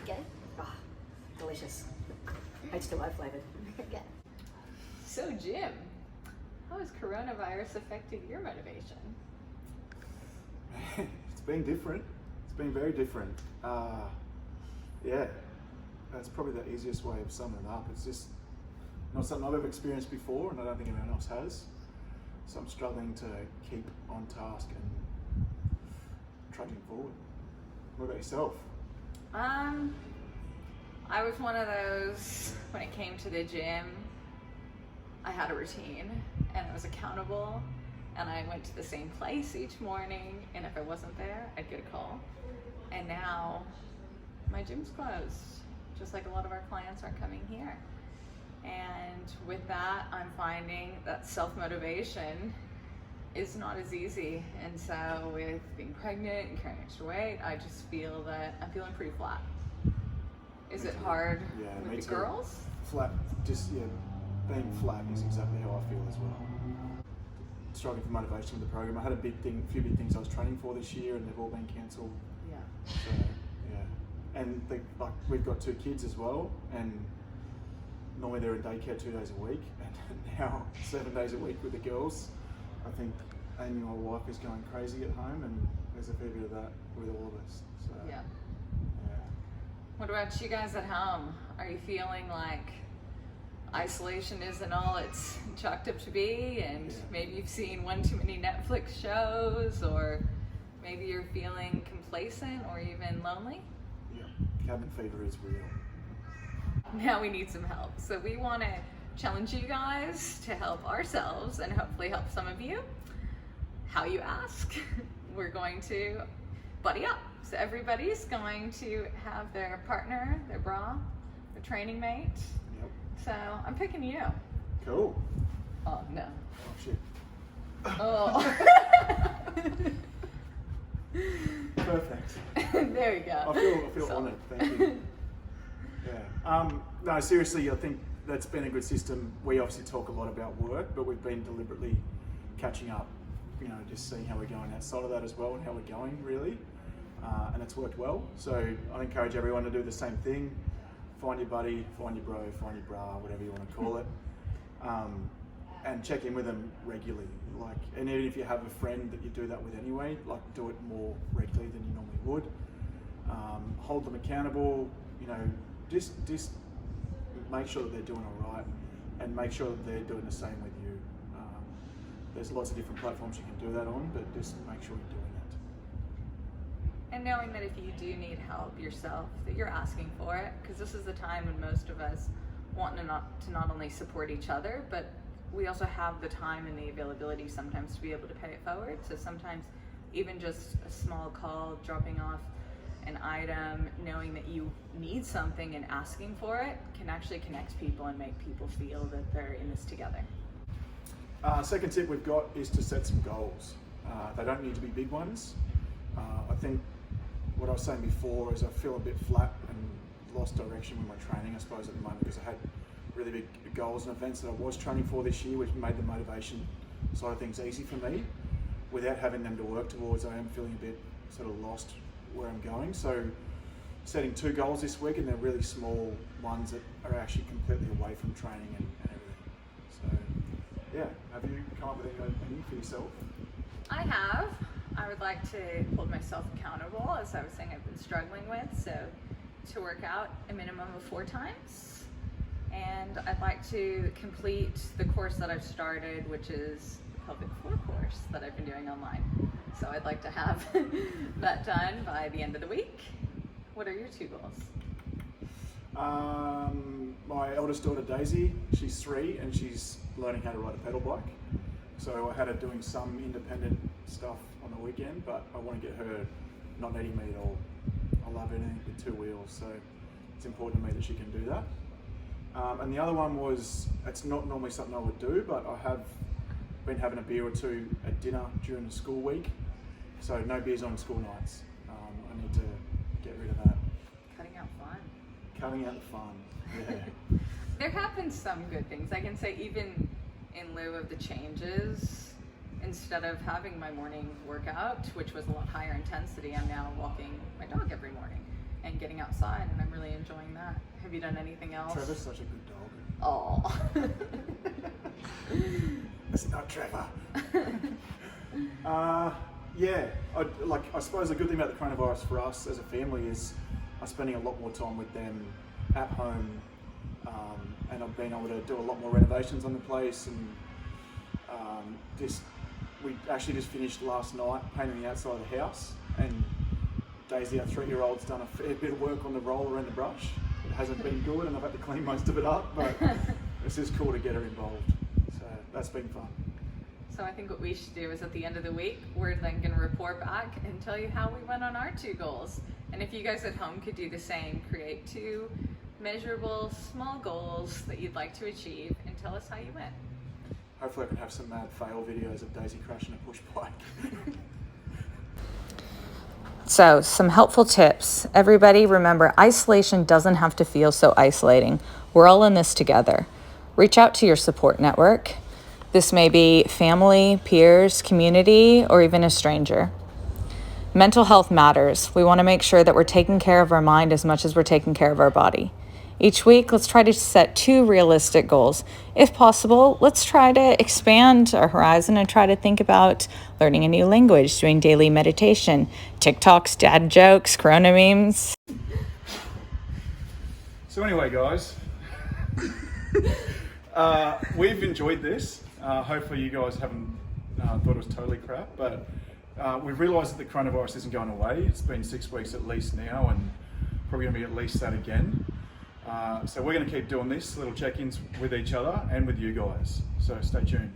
Get it? Ah, delicious. H2O flavored. Okay. So Jim, how has coronavirus affected your motivation? It's been different. It's been very different. Yeah, that's probably the easiest way of summing it up. It's just not something I've ever experienced before, and I don't think anyone else has. So I'm struggling to keep on task and trudging forward. What about yourself? I was one of those, when it came to the gym, I had a routine and I was accountable, and I went to the same place each morning, and if I wasn't there, I'd get a call. And now my gym's closed, just like a lot of our clients aren't coming here. And with that, I'm finding that self-motivation is not as easy. And so with being pregnant and carrying extra weight, I just feel that I'm feeling pretty flat. Is it hard with the girls? Flat, being flat is exactly how I feel as well. Struggling for motivation with the program. I had a few big things I was training for this year, and they've all been cancelled. Yeah. So yeah, and we've got 2 kids as well, and normally they're in daycare 2 days a week, and now 7 days a week with the girls. I think Amy, my wife, is going crazy at home, and there's a fair bit of that with all of us. So Yeah. yeah. What about you guys at home? Are you feeling like isolation isn't all it's chalked up to be, and maybe you've seen one too many Netflix shows, or maybe you're feeling complacent or even lonely? Yeah, cabin fever is real. Now we need some help. So we want to challenge you guys to help ourselves and hopefully help some of you. How you ask? We're going to buddy up. So everybody's going to have their partner, their bra, their training mate. Yep. So I'm picking you. Cool. Oh no. Oh shit. Oh. Perfect. There we go. I feel honoured. Thank you. Yeah. No, seriously, I think that's been a good system. We obviously talk a lot about work, but we've been deliberately catching up, just seeing how we're going outside of that as well, and how we're going really. And it's worked well. So I encourage everyone to do the same thing. Find your buddy, find your bro, find your bra, whatever you want to call it. And check in with them regularly. And even if you have a friend that you do that with anyway, do it more regularly than you normally would. Hold them accountable, just make sure that they're doing all right, and make sure that they're doing the same with you. There's lots of different platforms you can do that on, but just make sure you're doing it. And knowing that if you do need help yourself, that you're asking for it, because this is the time when most of us want to not only support each other, but we also have the time and the availability sometimes to be able to pay it forward. So sometimes even just a small call, dropping off an item, knowing that you need something and asking for it can actually connect people and make people feel that they're in this together. Second tip we've got is to set some goals. They don't need to be big ones. I think what I was saying before is I feel a bit flat and lost direction with my training, I suppose, at the moment, because I had really big goals and events that I was training for this year, which made the motivation side of things easy for me. Without having them to work towards, I am feeling a bit sort of lost where I'm going. So setting 2 goals this week, and they're really small ones that are actually completely away from training and everything. So yeah, have you come up with anything for yourself? I have. I would like to hold myself accountable, as I was saying I've been struggling with, so to work out a minimum of 4 times. And I'd like to complete the course that I've started, which is the pelvic floor course that I've been doing online. So I'd like to have that done by the end of the week. What are your 2 goals? My eldest daughter Daisy, she's 3 and she's learning how to ride a pedal bike. So I had her doing some independent stuff on the weekend, but I want to get her not needing me at all. I love anything with 2 wheels, so it's important to me that she can do that. And the other one was, it's not normally something I would do, but I have been having a beer or 2 at dinner during the school week. So no beers on school nights. I need to get rid of that. Cutting out fun. Cutting out the fun, yeah. There have been some good things. I can say even in lieu of the changes instead of having my morning workout, which was a lot higher intensity, I'm now walking my dog every morning and getting outside, and I'm really enjoying that. Have you done anything else? Trevor's such a good dog. Oh. That's not Trevor. Yeah, I suppose the good thing about the coronavirus for us as a family is I'm spending a lot more time with them at home, and I've been able to do a lot more renovations on the place, and we actually just finished last night painting the outside of the house, and Daisy, our 3-year-old's done a fair bit of work on the roller and the brush. It hasn't been good, and I've had to clean most of it up, but it's just cool to get her involved. So that's been fun. So I think what we should do is at the end of the week, we're then going to report back and tell you how we went on our 2 goals. And if you guys at home could do the same, create 2 measurable small goals that you'd like to achieve and tell us how you went. Hopefully I can have some mad fail videos of Daisy crashing a push bike. So, some helpful tips. Everybody, remember, isolation doesn't have to feel so isolating. We're all in this together. Reach out to your support network. This may be family, peers, community, or even a stranger. Mental health matters. We want to make sure that we're taking care of our mind as much as we're taking care of our body. Each week, let's try to set 2 realistic goals. If possible, let's try to expand our horizon and try to think about learning a new language, doing daily meditation, TikToks, dad jokes, Corona memes. So anyway, guys, we've enjoyed this. Hopefully you guys haven't thought it was totally crap, but we've realised that the coronavirus isn't going away. It's been 6 weeks at least now, and probably going to be at least that again. So we're going to keep doing this, little check-ins with each other and with you guys. So stay tuned.